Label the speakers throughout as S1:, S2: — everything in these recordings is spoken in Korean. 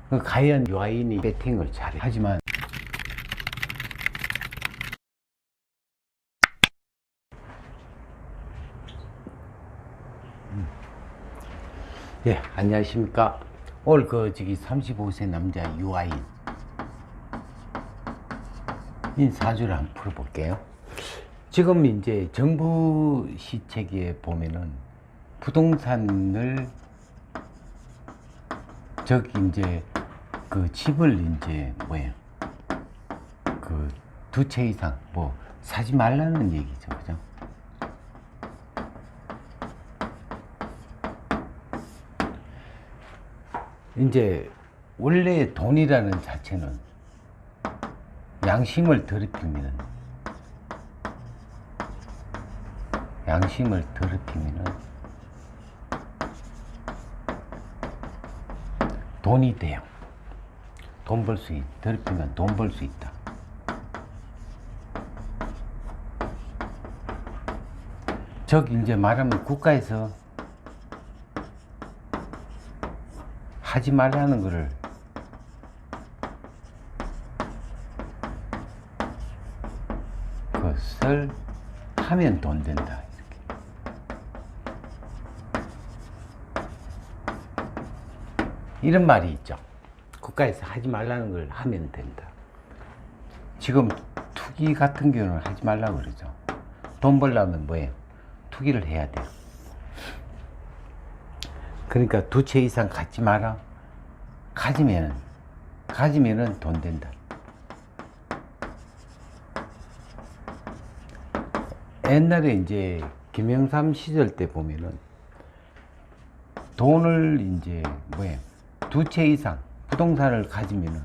S1: 과연 요아인이 배팅을 잘해. 하지만 예, 안녕하십니까. 오늘 35세 남자 유아인 사주를 한번 풀어볼게요. 지금 이제 정부 시책에 보면은 부동산을 이제 집을 이제 두 채 이상 사지 말라는 얘기죠, 그죠? 이제 원래 돈이라는 자체는 양심을 더럽히면은 돈이 돼요. 더럽히면 돈 벌 수 있다. 즉 이제 말하면 국가에서 하지 말라는 거를 그것을 하면 돈 된다. 이런 말이 있죠. 국가에서 하지 말라는 걸 하면 된다. 지금 투기 같은 경우는 하지 말라고 그러죠. 돈 벌려면 뭐예요? 투기를 해야 돼요. 그러니까 두 채 이상 갖지 마라. 가지면은 돈 된다. 옛날에 이제 김영삼 시절 때 보면은 돈을 이제 두 채 이상 부동산을 가지면은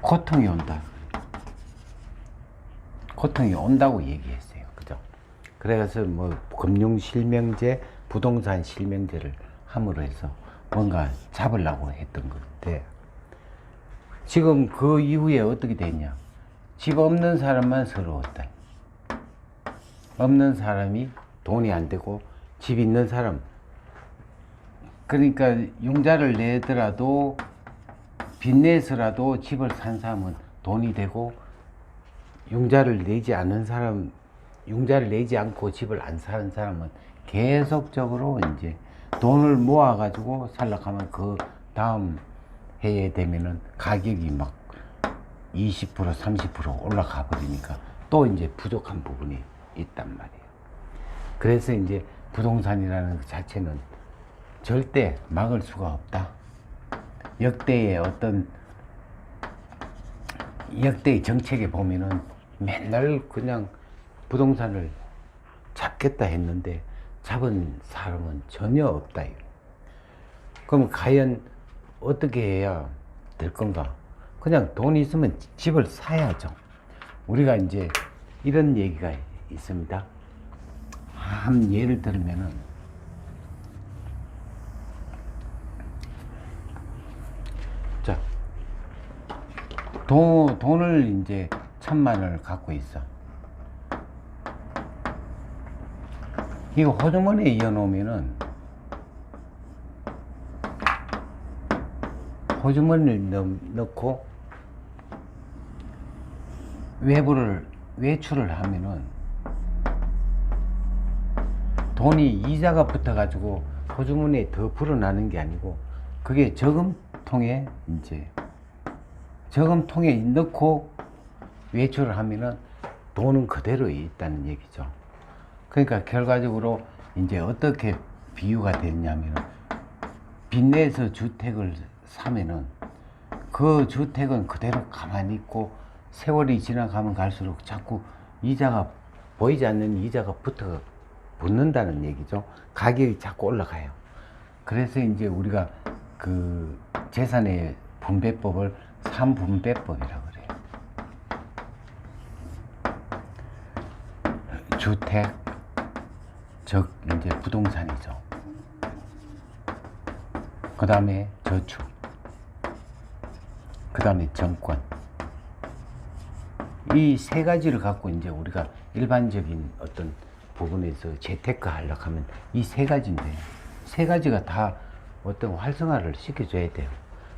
S1: 고통이 온다. 고통이 온다고 얘기했어요. 그죠? 그래서 금융 실명제, 부동산 실명제를 함으로 해서 뭔가 잡으려고 했던 건데, 지금 그 이후에 어떻게 됐냐? 집 없는 사람만 서러웠다. 없는 사람이 돈이 안 되고, 집 있는 사람, 그러니까 융자를 내더라도 빚내서라도 집을 산 사람은 돈이 되고, 융자를 내지 않고 집을 안 사는 사람은 계속적으로 이제 돈을 모아가지고 살락하면 그 다음 해에 되면은 가격이 막 20%, 30% 올라가 버리니까 또 이제 부족한 부분이 있단 말이에요. 그래서 이제 부동산이라는 그 자체는 절대 막을 수가 없다. 역대의 정책에 보면은 맨날 그냥 부동산을 잡겠다 했는데 잡은 사람은 전혀 없다. 그럼 과연 어떻게 해야 될 건가? 그냥 돈이 있으면 집을 사야죠. 우리가 이제 이런 얘기가 있습니다. 한 예를 들면은, 자, 돈을 이제 1,000만 원을 갖고 있어. 이거 호주머니에 이어놓으면은, 호주머니를 넣고 외출을 하면은 돈이 이자가 붙어가지고 호주머니에 더 불어나는 게 아니고, 그게 저금통에 넣고 외출을 하면은 돈은 그대로 있다는 얘기죠. 그러니까 결과적으로 이제 어떻게 비유가 되냐면은, 빚내서 주택을 사면은 그 주택은 그대로 가만히 있고 세월이 지나가면 갈수록 자꾸 보이지 않는 이자가 붙는다는 얘기죠. 가격이 자꾸 올라가요. 그래서 이제 우리가 그 재산의 분배법을 3분배법이라고 그래요. 주택, 즉 이제 부동산이죠. 그 다음에 저축, 그 다음에 정권. 이 세 가지를 갖고 이제 우리가 일반적인 어떤 부분에서 재테크 하려고 하면 이 세 가지인데, 세 가지가 다 어떤 활성화를 시켜줘야 돼요.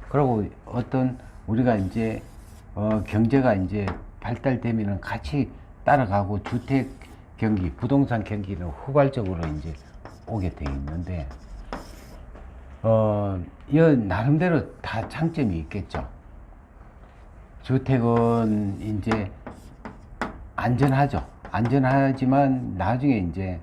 S1: 그리고 어떤 우리가 이제 경제가 이제 발달되면은 같이 따라가고 주택 경기, 부동산 경기는 후발적으로 이제 오게 돼 있는데, 이 나름대로 다 장점이 있겠죠. 주택은 이제 안전하죠. 안전하지만 나중에 이제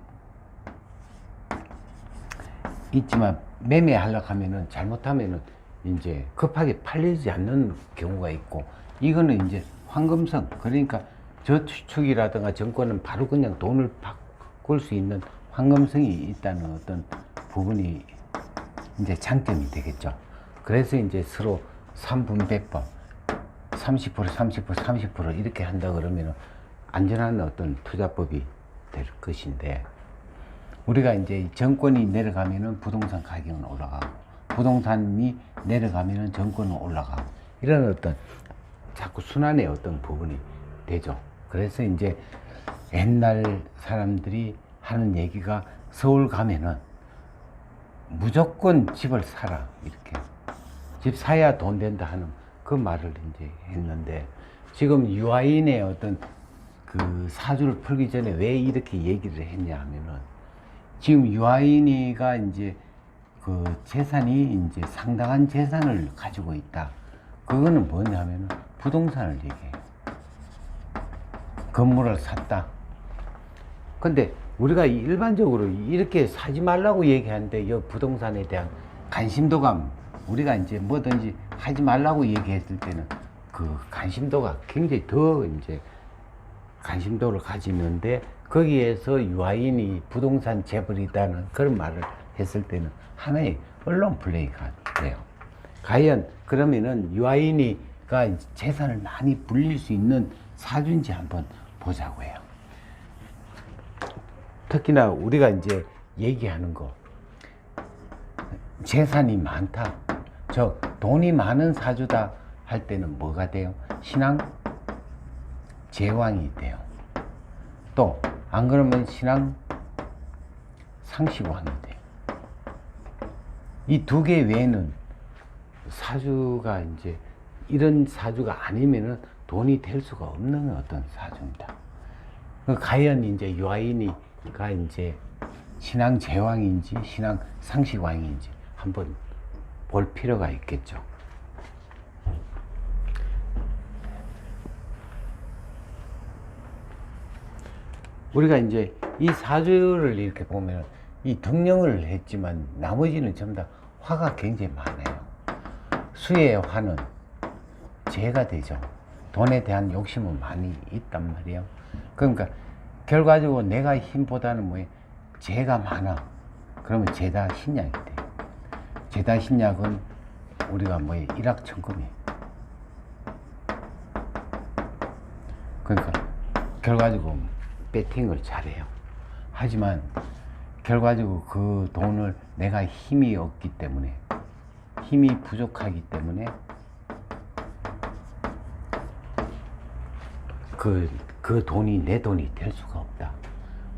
S1: 있지만 매매하려고 하면은 잘못하면은 이제 급하게 팔리지 않는 경우가 있고, 이거는 이제 황금성, 그러니까 저축이라든가 정권은 바로 그냥 돈을 바꿀 수 있는 황금성이 있다는 어떤 부분이 이제 장점이 되겠죠. 그래서 이제 서로 3분배법 30% 30% 30% 이렇게 한다 그러면 안전한 어떤 투자법이 될 것인데, 우리가 이제 정권이 내려가면은 부동산 가격은 올라가고, 부동산이 내려가면은 정권은 올라가고, 이런 어떤 자꾸 순환의 어떤 부분이 되죠. 그래서 이제 옛날 사람들이 하는 얘기가 서울 가면은 무조건 집을 사라, 이렇게 집 사야 돈 된다 하는 그 말을 이제 했는데, 지금 유아인의 어떤 그 사주를 풀기 전에 왜 이렇게 얘기를 했냐 하면은, 지금 유아인이가 이제 그 재산이 이제 상당한 재산을 가지고 있다. 그거는 뭐냐 하면은 부동산을 얘기해요. 건물을 샀다. 근데 우리가 일반적으로 이렇게 사지 말라고 얘기하는데, 이 부동산에 대한 관심도가, 우리가 이제 뭐든지 하지 말라고 얘기했을 때는 그 관심도가 굉장히 더 이제 관심도를 가지는데, 거기에서 유아인이 부동산 재벌이다는 그런 말을 했을 때는 하나의 언론 플레이가 돼요. 과연 그러면은 유아인이가 재산을 많이 불릴 수 있는 사주인지 한번 보자고 해요. 특히나 우리가 이제 얘기하는 거, 재산이 많다, 저 돈이 많은 사주다 할 때는 뭐가 돼요? 신앙 제왕이 돼요. 또 안 그러면 신앙 상식왕이 돼요. 이 두 개 외에는 사주가 이제 이런 사주가 아니면은 돈이 될 수가 없는 어떤 사주입니다. 과연 이제 유아인이가 이제 신앙 제왕인지 신앙 상식왕인지 한번 볼 필요가 있겠죠. 우리가 이제 이 사주를 이렇게 보면 이 등령을 했지만 나머지는 전부 다 화가 굉장히 많아요. 수의 화는 재가 되죠. 돈에 대한 욕심은 많이 있단 말이에요. 그러니까 결과적으로 내가 힘보다는 뭐예요? 재가 많아. 그러면 재다 신약이 돼요. 재다 신약은 우리가 뭐예요? 일확천금이에요. 그러니까 결과적으로 배팅을 잘해요. 하지만 결과적으로 그 돈을 내가 힘이 없기 때문에, 힘이 부족하기 때문에 그 돈이 내 돈이 될 수가 없다.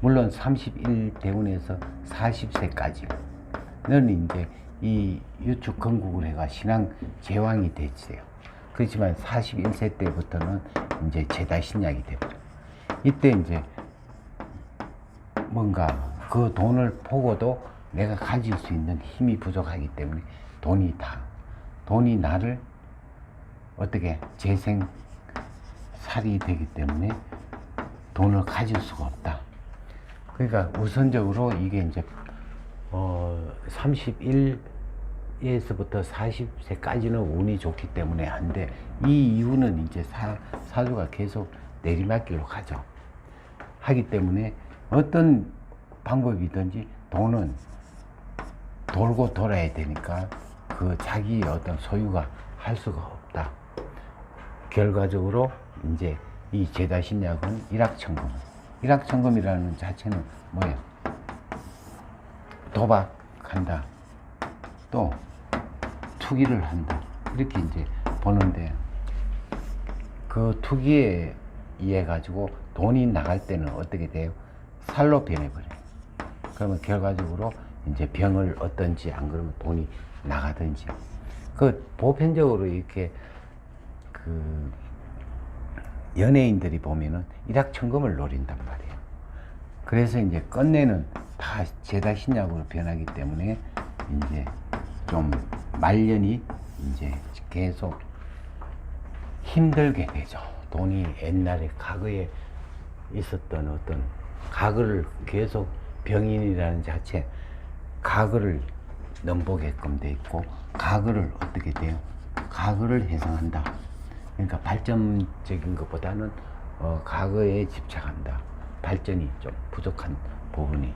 S1: 물론 31대운에서 40세까지는 이제 이 유축 건국을 해가 신앙 제왕이 되지요. 그렇지만 41세 때부터는 이제 재다 신약이 되버려요. 이때 이제 뭔가 그 돈을 보고도 내가 가질 수 있는 힘이 부족하기 때문에 돈이 나를 어떻게 재생살이 되기 때문에 돈을 가질 수가 없다. 그러니까 우선적으로 이게 이제 31에서부터 40세까지는 운이 좋기 때문에 한데, 이 이후는 이제 사주가 계속 내리막길로 가죠. 하기 때문에 어떤 방법이든지 돈은 돌고 돌아야 되니까 그 자기 어떤 소유가 할 수가 없다. 결과적으로 이제 이 재다신약은 일확천금. 일확천금이라는 자체는 뭐예요? 도박한다, 또 투기를 한다, 이렇게 이제 보는데, 그 투기에 의해 가지고 돈이 나갈 때는 어떻게 돼요? 살로 변해버려요. 그러면 결과적으로 이제 병을 얻든지 안 그러면 돈이 나가든지. 그 보편적으로 이렇게 그 연예인들이 보면은 일확천금을 노린단 말이에요. 그래서 이제 끝내는 다 죄다 신약으로 변하기 때문에 이제 좀 말년이 이제 계속 힘들게 되죠. 돈이 옛날에 과거에 있었던 어떤 과거를 계속 병인이라는 자체 과거를 넘보게끔 돼 있고 과거를 어떻게 돼요? 과거를 해석한다. 그러니까 발전적인 것보다는 과거에 집착한다. 발전이 좀 부족한 부분이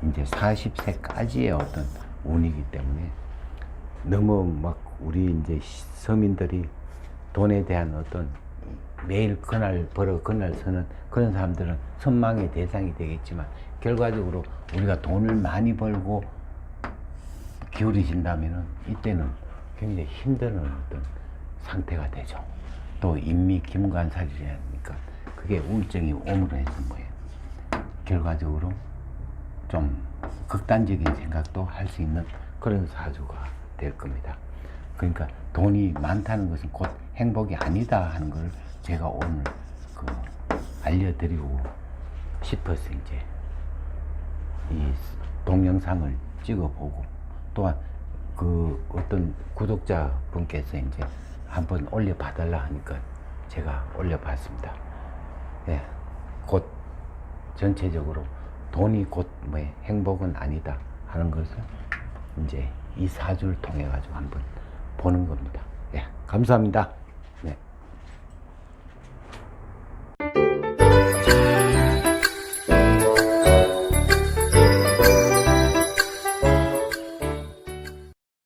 S1: 이제 40세까지의 어떤 운이기 때문에 너무 막 우리 이제 서민들이 돈에 대한 어떤 매일 그날 벌어 그날 서는 그런 사람들은 선망의 대상이 되겠지만 결과적으로 우리가 돈을 많이 벌고 기울이진다면은 이때는 굉장히 힘든 어떤 상태가 되죠. 또 인미김관살이라니까 그게 우울증이 오므로 해서 뭐예요. 결과적으로 좀 극단적인 생각도 할 수 있는 그런 사주가 될 겁니다. 그러니까 돈이 많다는 것은 곧 행복이 아니다 하는 걸 제가 오늘 알려드리고 싶어서 이제 이 동영상을 찍어보고 또한 그 어떤 구독자 분께서 이제 한번 올려봐달라 하니까 제가 올려봤습니다. 예, 곧 전체적으로 돈이 곧 뭐 행복은 아니다 하는 것을 이제 이 사주를 통해 가지고 한번 보는 겁니다. 예, 감사합니다.